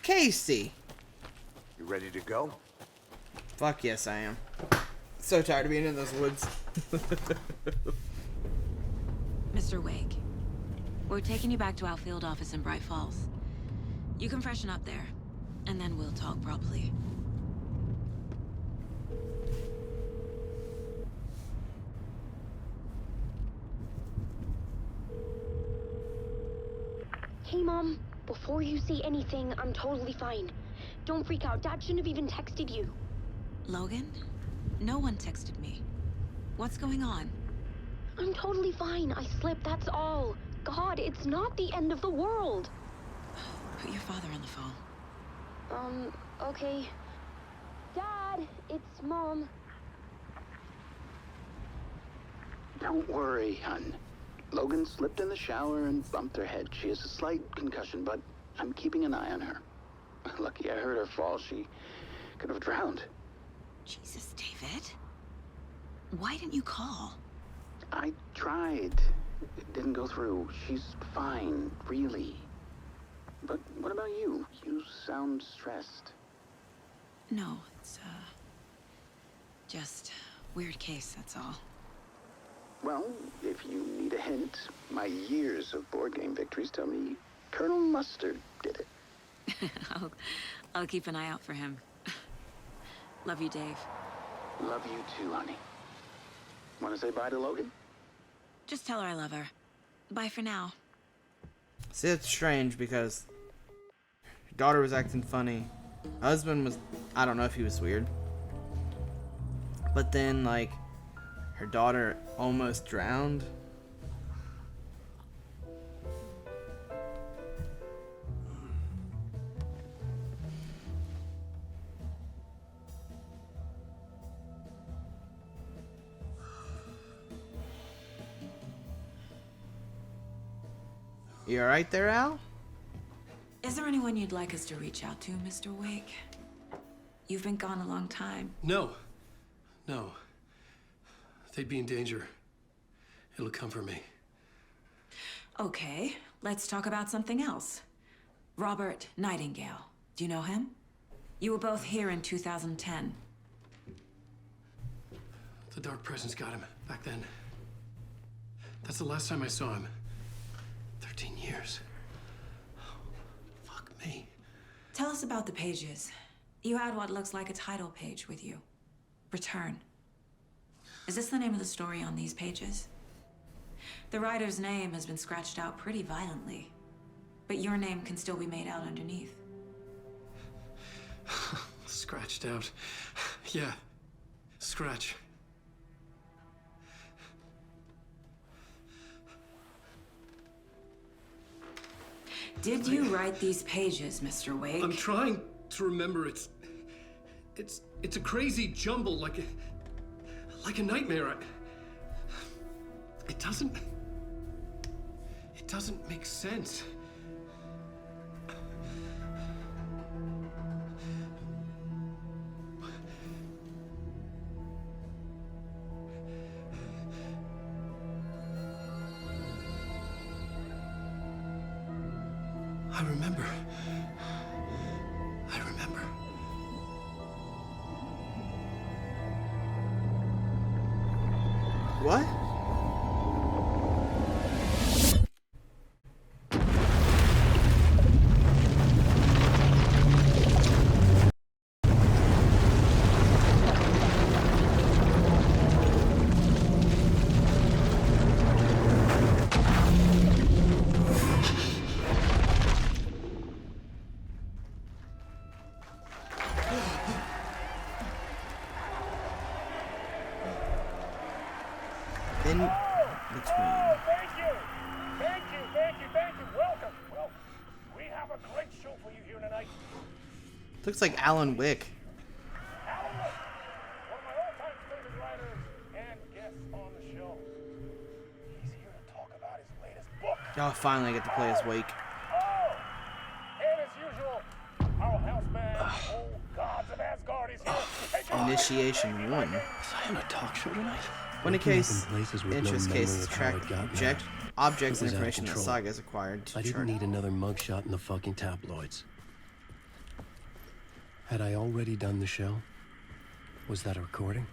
Casey! You ready to go? Fuck yes, I am. So tired of being in those woods. Mr. Wake, we're taking you back to our field office in Bright Falls. You can freshen up there, and then we'll talk properly. Hey, Mom. Before you say anything, I'm totally fine. Don't freak out. Dad shouldn't have even texted you. Logan? No one texted me. What's going on? I'm totally fine. I slipped, that's all. God, it's not the end of the world. Put your father on the phone. Okay. Dad, it's Mom. Don't worry, hon. Logan slipped in the shower and bumped her head. She has a slight concussion, but I'm keeping an eye on her. Lucky I heard her fall. She could have drowned. Jesus, David. Why didn't you call? I tried. It didn't go through. She's fine, really. But what about you? You sound stressed. No, it's, just weird case, that's all. Well, if you need a hint, my years of board game victories tell me Colonel Mustard did it. I'll keep an eye out for him. Love you, Dave. Love you too, honey. Want to say bye to Logan? Just tell her I love her. Bye for now. See, it's strange because her daughter was acting funny. Her husband was, I don't know if he was weird. But then, like, her daughter almost drowned. You alright there, Al? Is there anyone you'd like us to reach out to, Mr. Wake? You've been gone a long time. No. No. They'd be in danger. It'll come for me. Okay, let's talk about something else. Robert Nightingale. Do you know him? You were both here in 2010. The Dark Presence got him back then. That's the last time I saw him. 13 years. Oh, fuck me. Tell us about the pages. You had what looks like a title page with you. Return. Is this the name of the story on these pages? The writer's name has been scratched out pretty violently, but your name can still be made out underneath. Scratched out. Yeah. Scratch. Did you write these pages, Mr. Wake? I'm trying to remember. It's a crazy jumble, like a nightmare. It doesn't make sense. I remember. What? In between. Thank you. Welcome. Well, we have a great show for you here tonight. Looks like Alan Wick. Alan Wake, one of my all-time favorite writers and guests on the show. He's here to talk about his latest book. Oh, finally I get to play as Wake. Oh, and as usual, our houseman, old gods of Asgard, is here. Take it away. Initiation 1. Was I on a talk show tonight? When a case places with interest no cases memory of how track it got objects It and was out of information that control. Saga has acquired to I didn't chart. need another mugshot in the fucking tabloids. Had I already done the show? Was that a recording?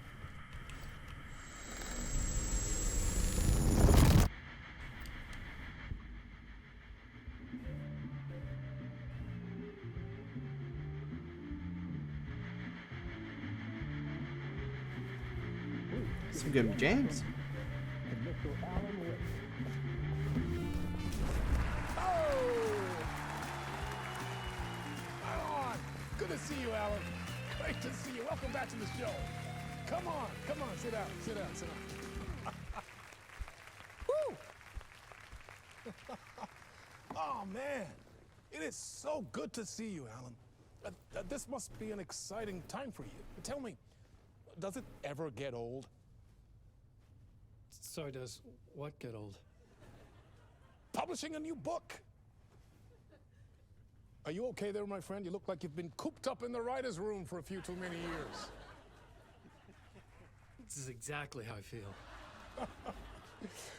Some good James. Good to see you, Alan. Great to see you. Welcome back to the show. Come on, sit down, sit down. Woo! Oh, man. It is so good to see you, Alan. This must be an exciting time for you. Tell me, does it ever get old? So does what get old? Publishing a new book. Are you okay there, my friend? You look like you've been cooped up in the writer's room for a few too many years. This is exactly how I feel.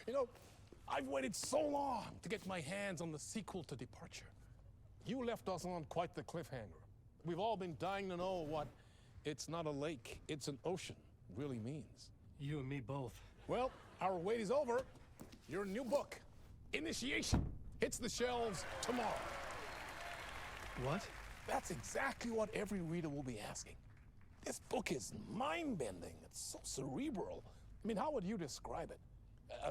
You know, I've waited so long to get my hands on the sequel to Departure. You left us on quite the cliffhanger. We've all been dying to know what "it's not a lake, it's an ocean" really means. You and me both. Well, our wait is over. Your new book, Initiation, hits the shelves tomorrow. What? That's exactly what every reader will be asking. This book is mind-bending. It's so cerebral. I mean, how would you describe it?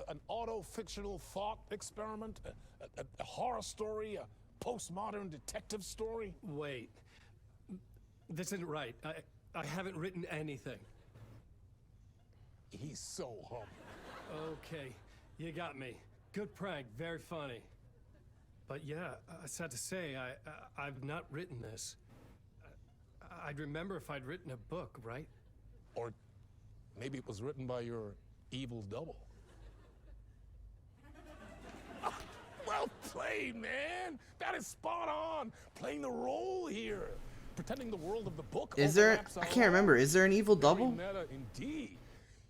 An auto-fictional thought experiment? A horror story? A postmodern detective story? Wait. This isn't right. I haven't written anything. He's so humble. Okay, you got me. Good prank, very funny. But yeah, sad to say, I've not written this. I'd remember if I'd written a book, right? Or maybe it was written by your evil double. Well played, man. That is spot on. Playing the role here. Pretending the world of the book Is there? overlaps I our can't remember. own. Is there an evil Very double? meta indeed.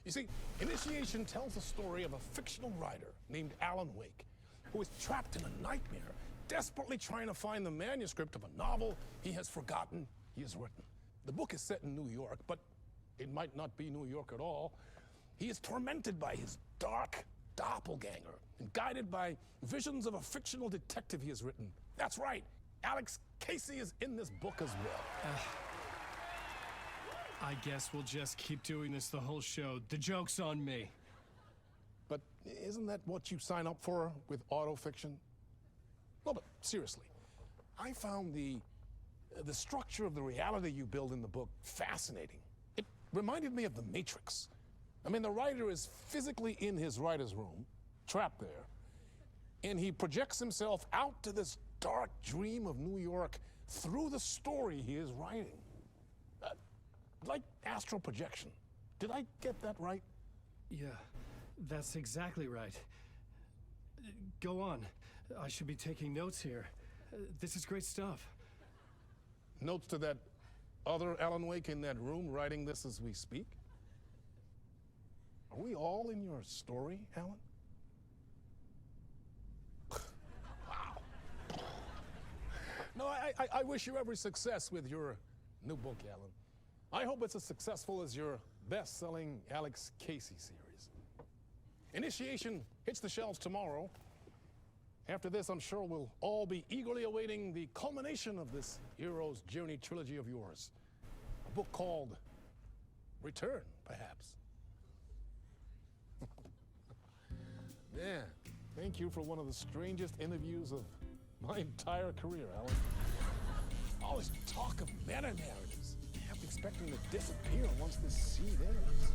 You see, Initiation tells the story of a fictional writer named Alan Wake, who is trapped in a nightmare, desperately trying to find the manuscript of a novel he has forgotten he has written. The book is set in New York, but it might not be New York at all. He is tormented by his dark doppelganger and guided by visions of a fictional detective he has written. That's right, Alex Casey is in this book as well. I guess we'll just keep doing this the whole show. The joke's on me. But isn't that what you sign up for with autofiction? No, but seriously, I found the structure of the reality you build in the book fascinating. It reminded me of The Matrix. I mean, the writer is physically in his writer's room, trapped there, and he projects himself out to this dark dream of New York through the story he is writing. Like astral projection. Did I get that right? Yeah, that's exactly right. Go on. I should be taking notes here. This is great stuff. Notes to that other Alan Wake in that room writing this as we speak? Are we all in your story, Alan? Wow. No, I wish you every success with your new book, Alan. I hope it's as successful as your best-selling Alex Casey series. Initiation hits the shelves tomorrow. After this, I'm sure we'll all be eagerly awaiting the culmination of this hero's journey trilogy of yours. A book called Return, perhaps. Man, thank you for one of the strangest interviews of my entire career, Alan. All this talk of meta-narratives. I'm expecting to disappear once this seed ends.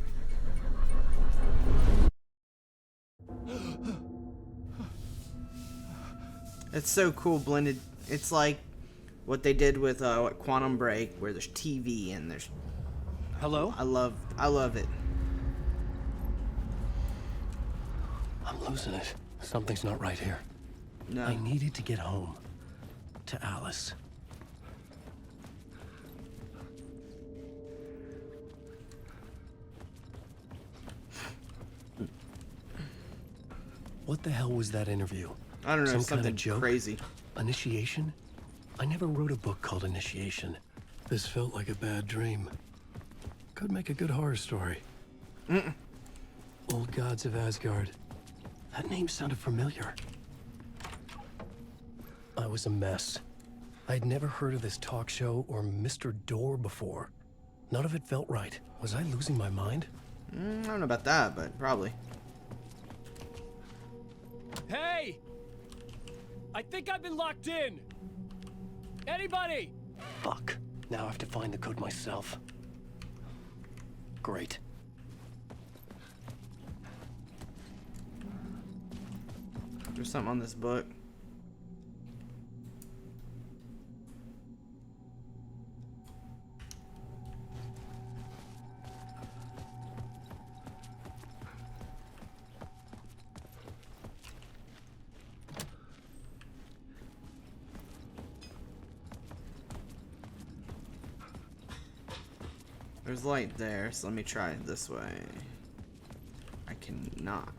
It's so cool blended. It's like what they did with Quantum Break, where there's TV and there's. Hello? I love it. I'm losing it. Something's not right here. No. I needed to get home. To Alice. What the hell was that interview? I don't know. Some Something kind of joke? crazy. Initiation? I never wrote a book called Initiation. This felt like a bad dream. Could make a good horror story. Old Gods of Asgard. That name sounded familiar. I was a mess. I'd never heard of this talk show or Mr. Door before. None of it felt right. Was I losing my mind? I don't know about that, but probably. Hey! I think I've been locked in! Anybody? Fuck. Now I have to find the code myself. Great. There's something on this book. There's light there, so let me try it this way. I cannot.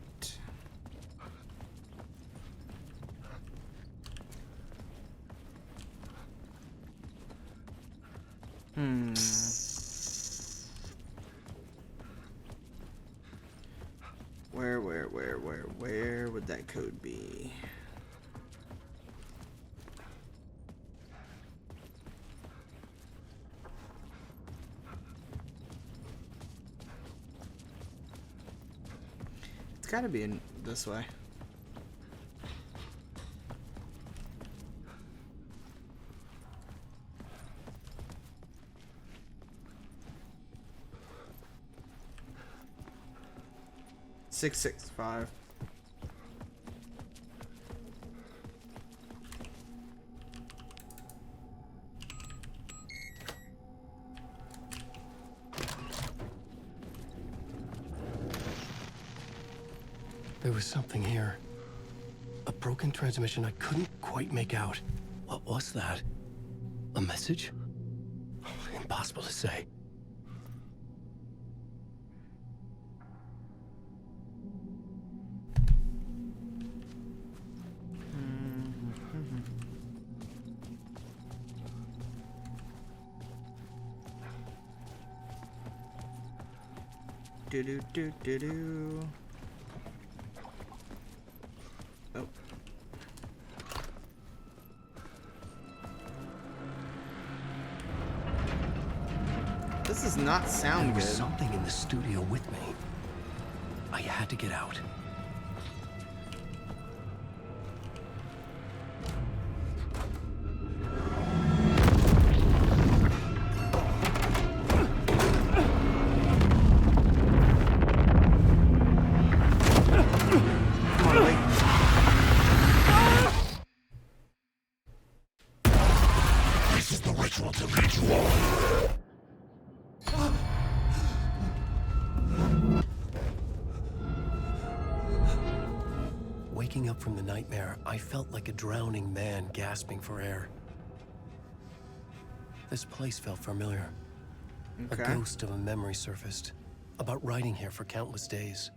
Where would that code be? It's gotta be in this way. Six, 5. There was something here. A broken transmission I couldn't quite make out. What was that? A message? Impossible to say. Do do do do do. Oh. This does not sound There was good. something in the studio with me. I had to get out. This is the ritual to lead you all. Waking up from the nightmare, I felt like a drowning man gasping for air. This place felt familiar. Okay. A ghost of a memory surfaced, about riding here for countless days.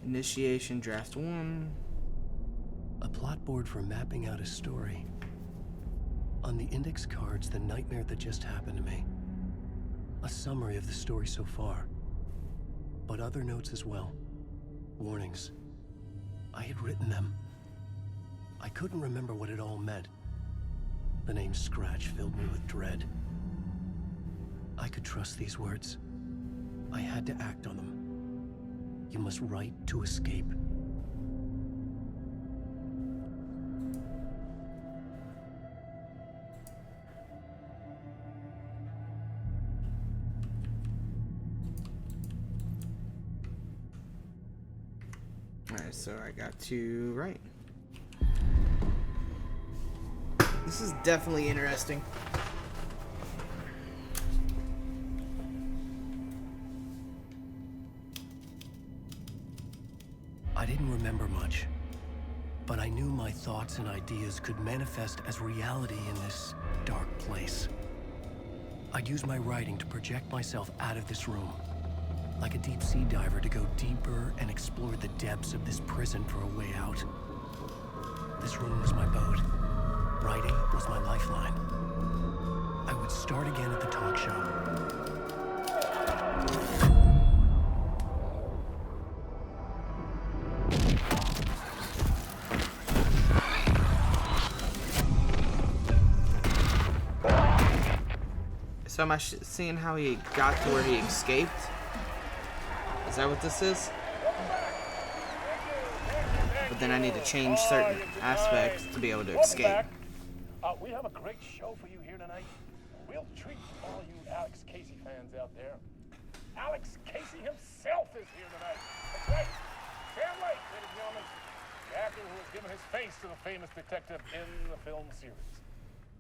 Initiation draft 1. A plot board for mapping out a story. On the index cards, the nightmare that just happened to me. A summary of the story so far. But other notes as well. Warnings. I had written them. I couldn't remember what it all meant. The name Scratch filled me with dread. I could trust these words. I had to act on them. You must write to escape. Alright, so I got to write. This is definitely interesting. I didn't remember much, but I knew my thoughts and ideas could manifest as reality in this dark place. I'd use my writing to project myself out of this room, like a deep sea diver to go deeper and explore the depths of this prison for a way out. This room was my boat. Writing was my lifeline. I would start again at the talk show. So am I seeing how he got to where he escaped? Is that what this is? But then I need to change certain aspects to be able to escape. We have a great show for you here tonight. A real treat for all you Alex Casey fans out there. Alex Casey himself is here tonight. That's right. Sam Lake, ladies and gentlemen. The actor who has given his face to the famous detective in the film series.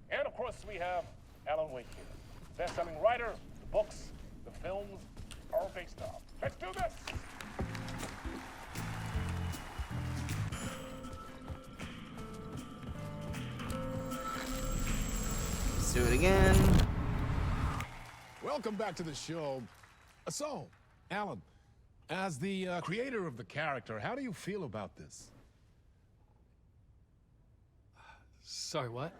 And of course, we have Alan Wake here. Best-selling writer, the books, the films are based on. Let's do this! Let's do it again. Welcome back to the show. So, Alan, as the creator of the character, how do you feel about this? Sorry, what?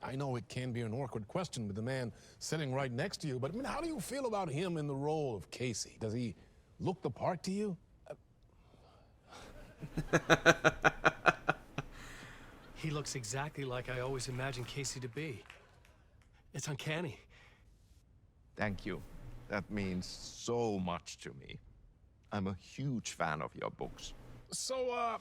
I know it can be an awkward question with the man sitting right next to you, but I mean, how do you feel about him in the role of Casey? Does he look the part to you? He looks exactly like I always imagined Casey to be. It's uncanny. Thank you. That means so much to me. I'm a huge fan of your books. So,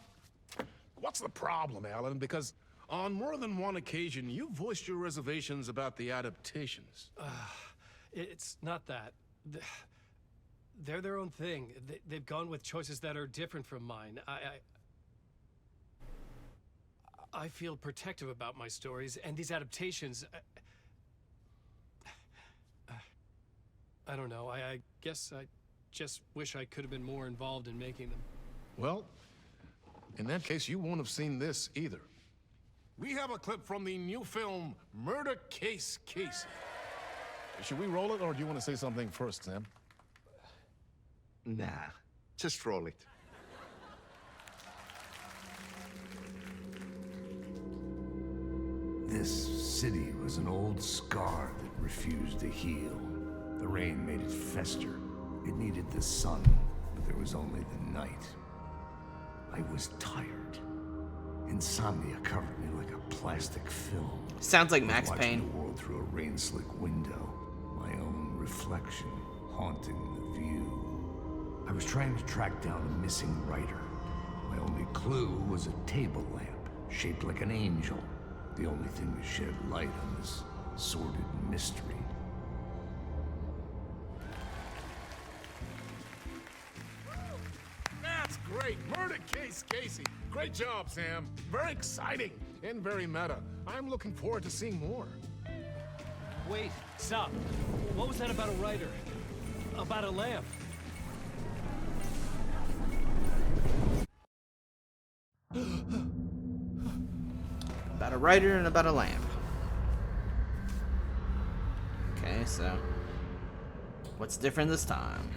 what's the problem, Alan? Because on more than one occasion, you voiced your reservations about the adaptations. It's not that. They're their own thing. They've gone with choices that are different from mine. I feel protective about my stories, and these adaptations... I don't know. I guess I just wish I could have been more involved in making them. Well, in that case, you won't have seen this either. We have a clip from the new film, Murder Case Casey. Should we roll it, or do you want to say something first, Sam? Nah, just roll it. This city was an old scar that refused to heal. The rain made it fester. It needed the sun, but there was only the night. I was tired. Insomnia covered me like a plastic film. Sounds like Max Watching Payne. the world through a rain-slick window. My own reflection haunting the view. I was trying to track down a missing writer. My only clue was a table lamp shaped like an angel. The only thing to shed light on this sordid mystery. That's great! Murder Case Casey! Great job, Sam. Very exciting and very meta. I'm looking forward to seeing more. Wait, stop. What was that about a writer? About a lamp? About a writer and about a lamp. Okay, so what's different this time?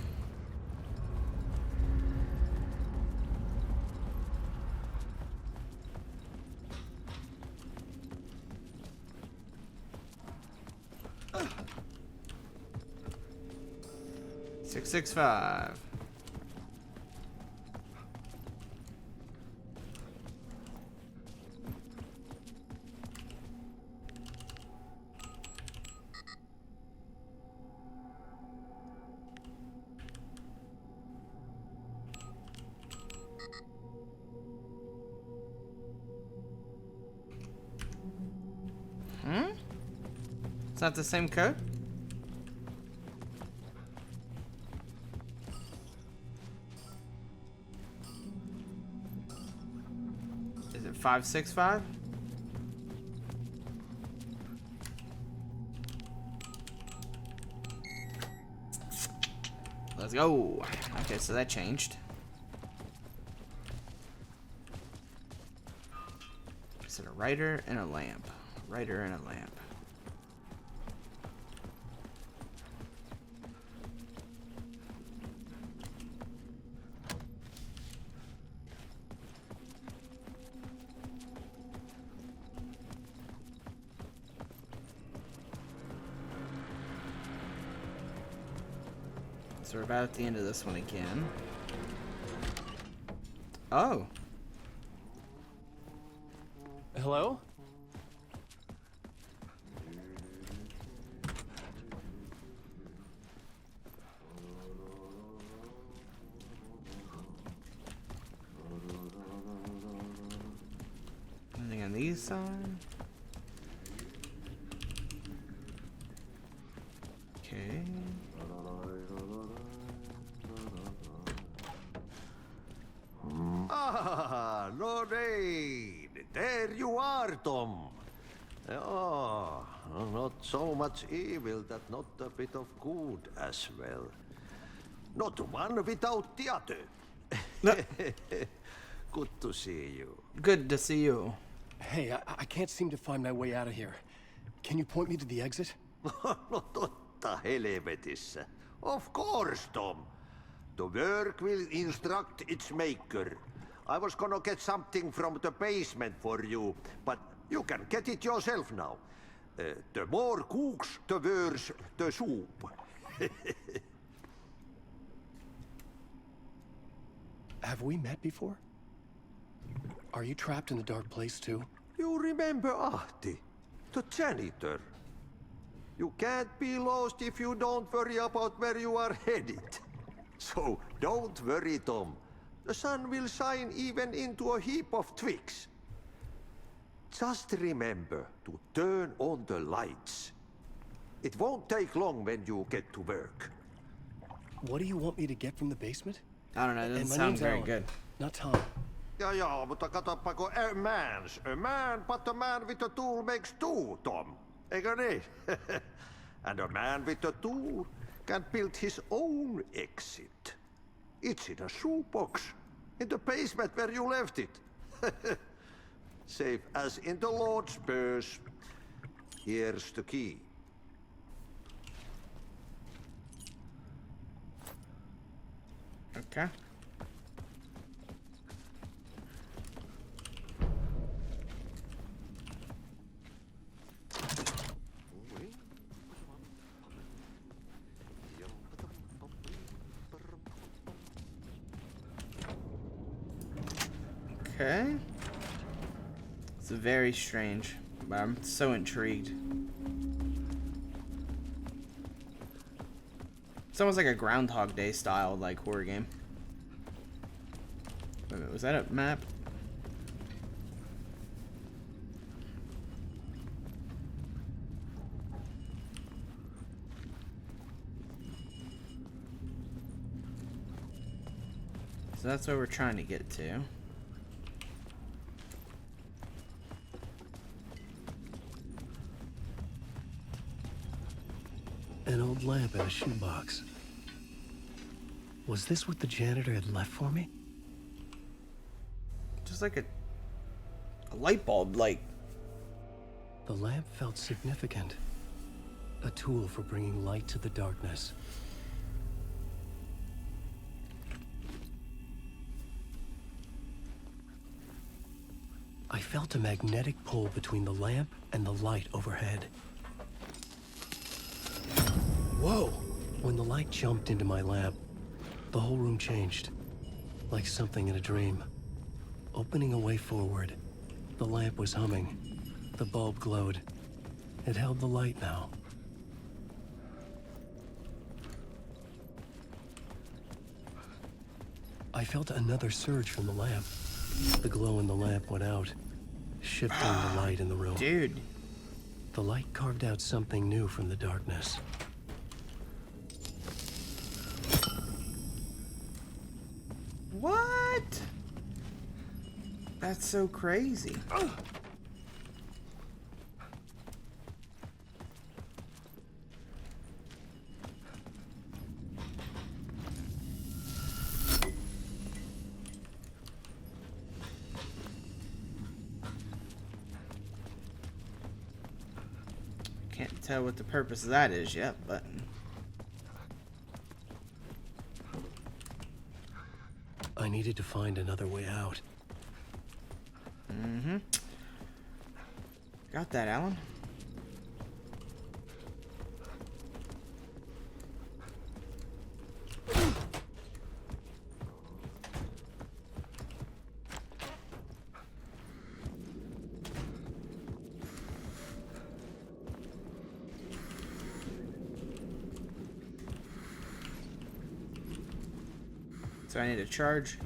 Six, 665. It's not the same code? Is it 565? Let's go. Okay, so that changed. Is it a writer and a lamp? Writer and a lamp. So we're about at the end of this one again. Oh. Hello? Anything on these sides? Okay. Ah, Lorraine! There you are, Tom. Oh, not so much evil that not a bit of good as well. Not one without the other. Good to see you. Good to see you. Hey, I can't seem to find my way out of here. Can you point me to the exit? No totta helvetissä. Of course, Tom. The work will instruct its maker. I was gonna get something from the basement for you, but you can get it yourself now. The more cooks, the worse the soup. Have we met before? Are you trapped in the dark place too? You remember Ahti, the janitor. You can't be lost if you don't worry about where you are headed. So don't worry, Tom. The sun will shine even into a heap of twigs. Just remember to turn on the lights. It won't take long when you get to work. What do you want me to get from the basement? I don't know, it doesn't And my sound name's very Alan, good. not Tom. Ja, mutta katsoppa, a man, but a man with a tool makes two, Tom. Eikö niin? And a man with a tool can build his own exit. It's in a shoebox, in the basement where you left it. Safe as in the Lord's purse. Here's the key. Okay. Okay. It's very strange, but I'm so intrigued. It's almost like a Groundhog Day style, like, horror game. Wait a minute, was that a map? So that's where we're trying to get to. An old lamp in a shoebox. Was this what the janitor had left for me? Just like a light bulb, like. The lamp felt significant. A tool for bringing light to the darkness. I felt a magnetic pull between the lamp and the light overhead. Whoa! When the light jumped into my lamp, the whole room changed. Like something in a dream. Opening a way forward, the lamp was humming. The bulb glowed. It held the light now. I felt another surge from the lamp. The glow in the lamp went out, shifting the light in the room. Dude. The light carved out something new from the darkness. What? That's so crazy. Can't tell what the purpose of that is yet, but I needed to find another way out. mm-hmm. Got that, Alan. So I need to charge.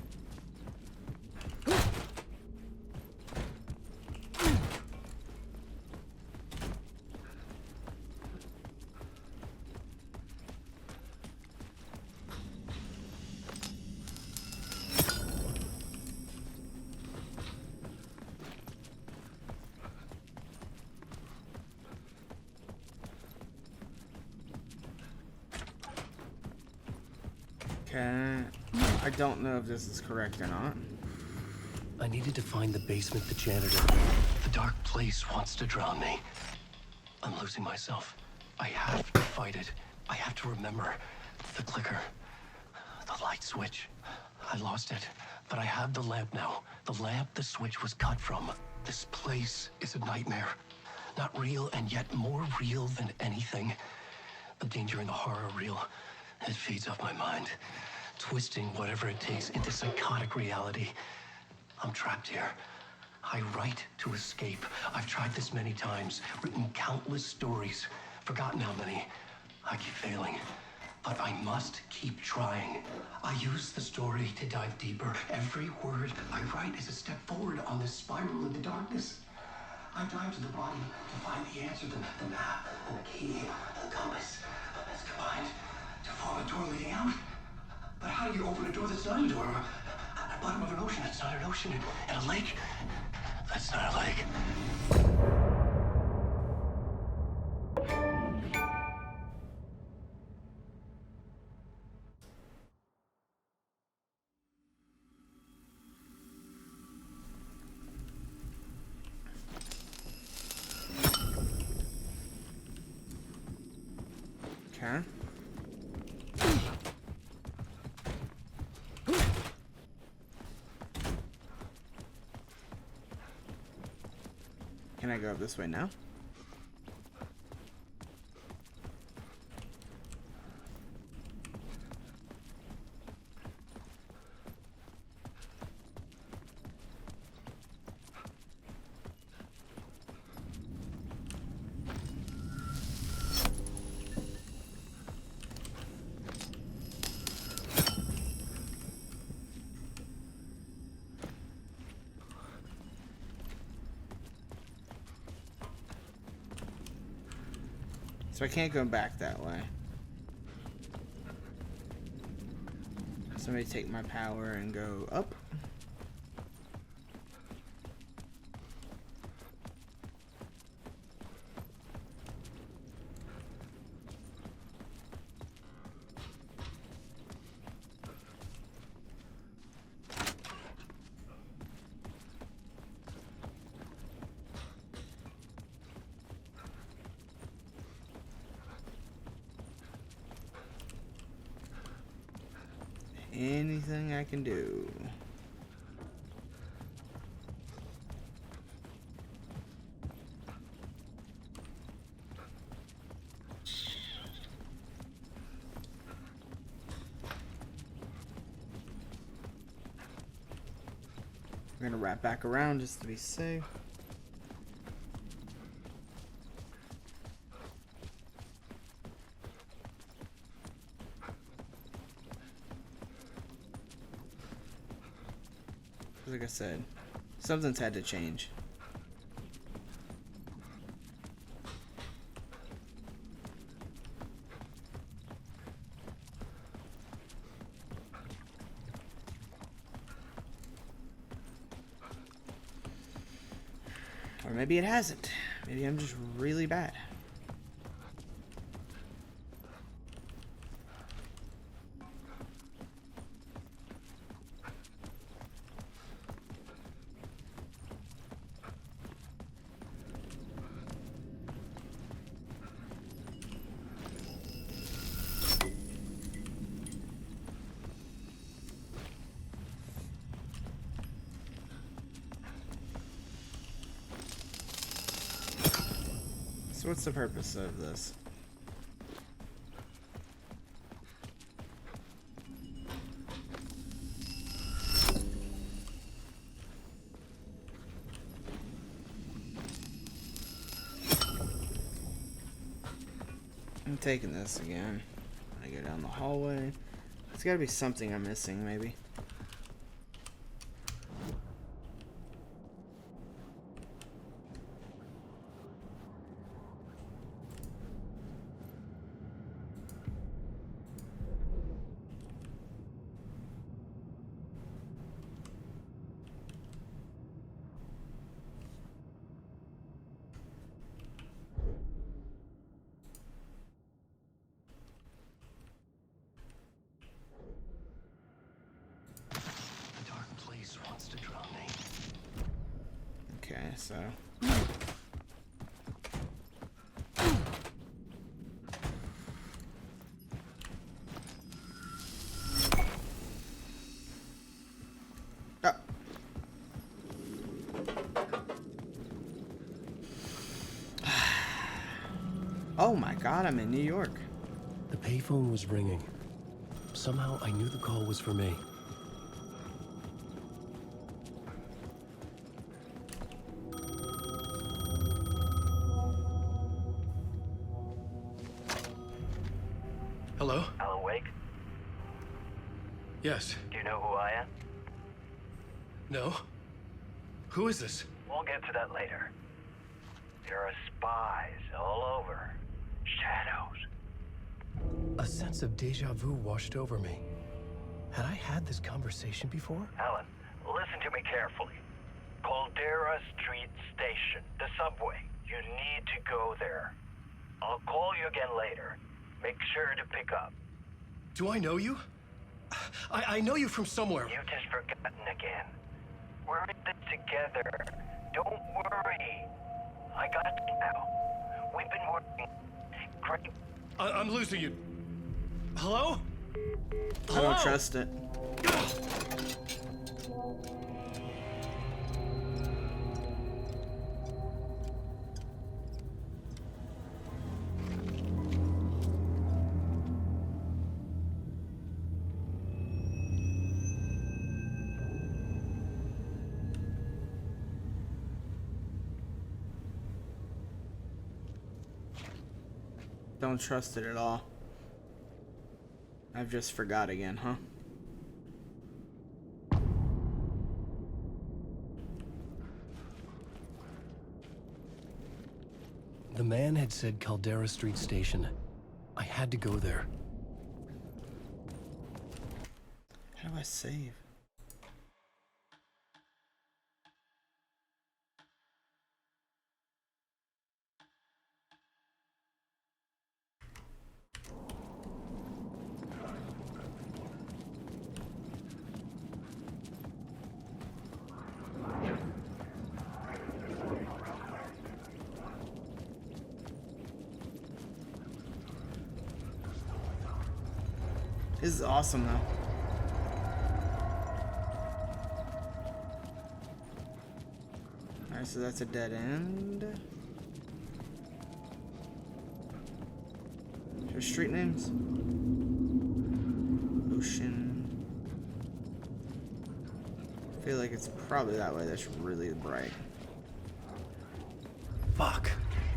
Okay. I don't know if this is correct or not. I needed to find the basement, the janitor. The dark place wants to drown me. I'm losing myself. I have to fight it. I have to remember the clicker, the light switch. I lost it, but I have the lamp now. The lamp the switch was cut from. This place is a nightmare. Not real, and yet more real than anything. The danger and the horror real. It feeds off my mind, twisting whatever it takes into psychotic reality. I'm trapped here. I write to escape. I've tried this many times, written countless stories, forgotten how many. I keep failing, but I must keep trying. I use the story to dive deeper. Every word I write is a step forward on this spiral into darkness. I dive to the bottom to find the answer, the map, and the key, the compass. It's combined to form a door leading out. But how do you open a door that's not a door? At the bottom of an ocean, it's not an ocean. And a lake, that's not a lake. Okay. Can I go up this way now? So I can't go back that way. Somebody take my power and go up. Anything I can do. We're gonna wrap back around just to be safe. Like I said, something's had to change. Or maybe it hasn't. Maybe I'm just really bad. So what's the purpose of this? I'm taking this again. I go down the hallway. There's gotta be something I'm missing, maybe. Okay, so oh. Oh my god, I'm in New York. The payphone was ringing. Somehow I knew the call was for me. Hello? Alan Wake? Yes. Do you know who I am? No? Who is this? We'll get to that later. There are spies all over. Shadows. A sense of deja vu washed over me. Had I had this conversation before? Alan, listen to me carefully. Caldera Street Station, the subway. You need to go there. I'll call you again later. Make sure to pick up. Do I know you? I know you from somewhere. You've just forgotten again. We're in this together. Don't worry. I got you now. We've been working. Great. I'm losing you. Hello? I don't trust it. Don't trust it at all. I've just forgot again, huh? The man had said Caldera Street Station. I had to go there. How do I save? This is awesome, though. Alright, so that's a dead end. There's street names. Ocean. I feel like it's probably that way. That's really bright. Fuck.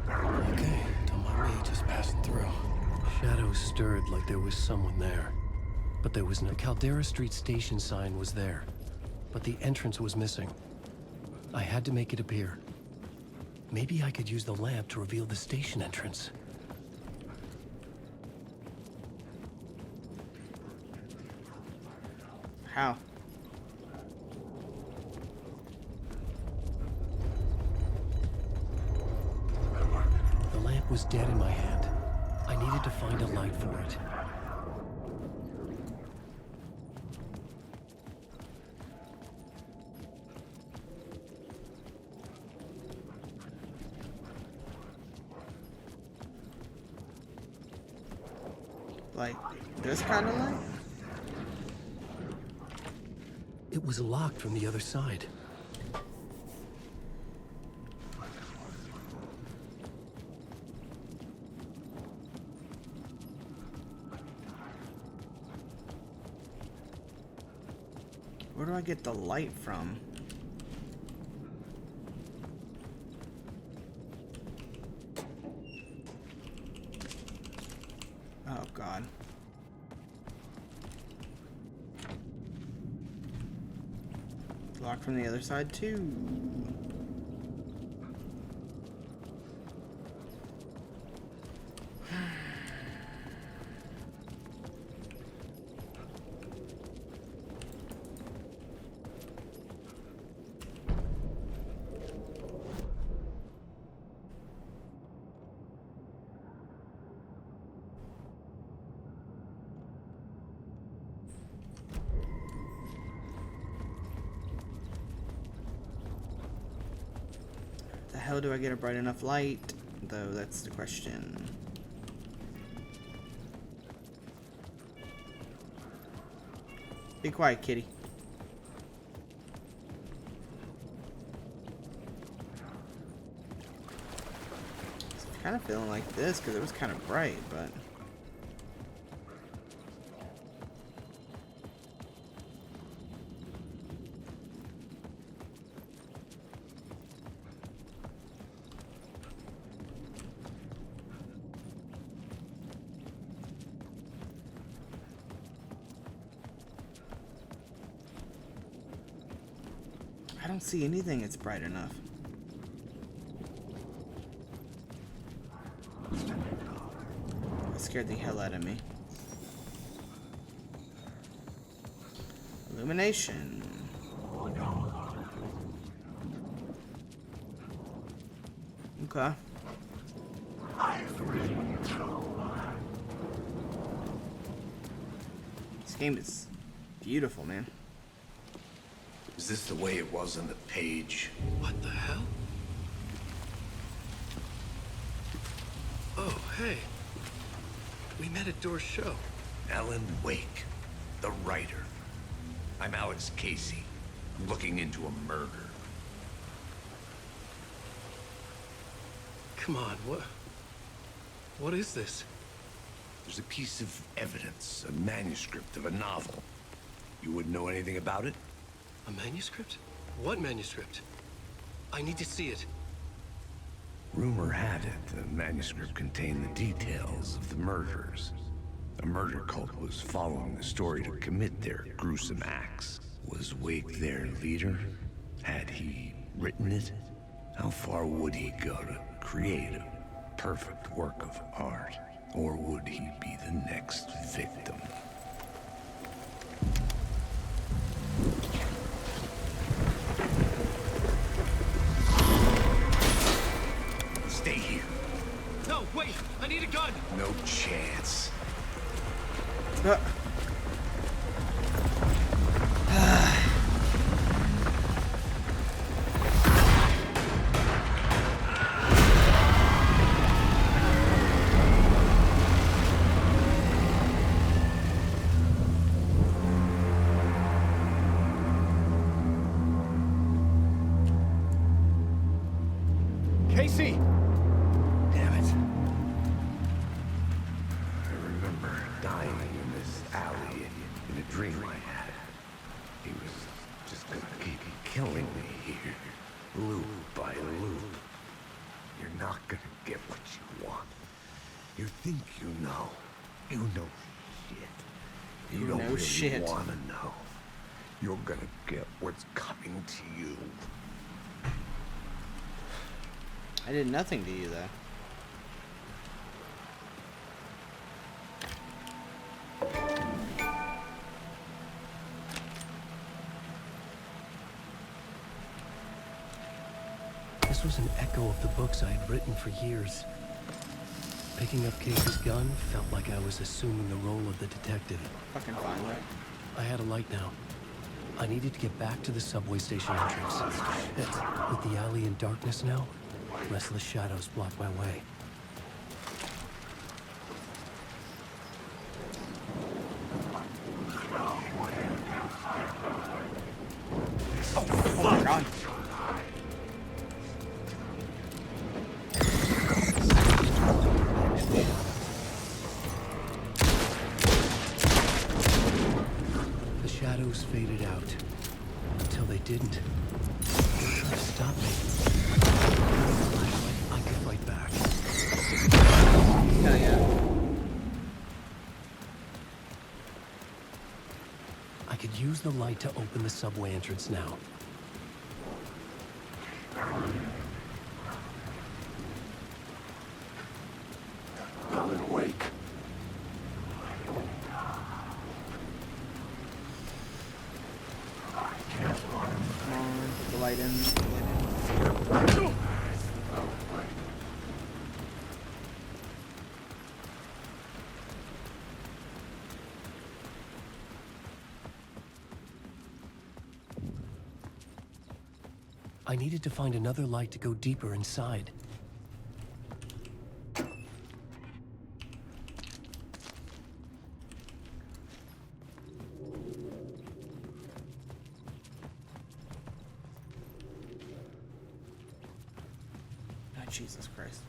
Okay, don't mind me, just passing through. Shadows stirred like there was someone there. But there was no Caldera Street Station sign was there. But the entrance was missing. I had to make it appear. Maybe I could use the lamp to reveal the station entrance. How? The lamp was dead in my hand. I needed to find a light for it. Like this kind of light? It was locked from the other side. Where do I get the light from? Oh God. Locked from the other side too. How do I get a bright enough light? Though that's the question. Be quiet, kitty. I'm kind of feeling like this because it was kind of bright, but. I don't see anything that's bright enough. That scared the hell out of me. Illumination. Okay. This game is beautiful, man. Is this the way it was on the page? What the hell? Oh, hey. We met at Door's show. Alan Wake, the writer. I'm Alex Casey. I'm looking into a murder. Come on, what is this? There's a piece of evidence, a manuscript of a novel. You wouldn't know anything about it? A manuscript? What manuscript? I need to see it. Rumor had it the manuscript contained the details of the murders. A murder cult was following the story to commit their gruesome acts. Was Wake their leader? Had he written it? How far would he go to create a perfect work of art? Or would he be the next victim? Stay here. No, wait! I need a gun! No chance. Casey! Damn it. I remember dying in this alley in a dream I had. He was just gonna keep killing me here, loop by loop. You're not gonna get what you want. You think you know. You know shit. You don't know really shit. wanna know. You're gonna get what's coming to you. I did nothing to you, though. This was an echo of the books I had written for years. Picking up Casey's gun felt like I was assuming the role of the detective. Fucking fine, right? I had a light now. I needed to get back to the subway station entrance. With the alley in darkness now, restless shadows block my way. Oh my god. The shadows faded out until they didn't. They were trying to stop me. I could fight back. Hell yeah. I could use the light to open the subway entrance now. light in. I needed to find another light to go deeper inside. Oh, Jesus Christ.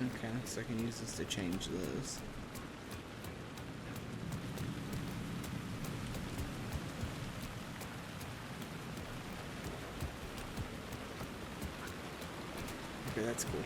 Okay, so I can use this to change those. Okay, that's cool.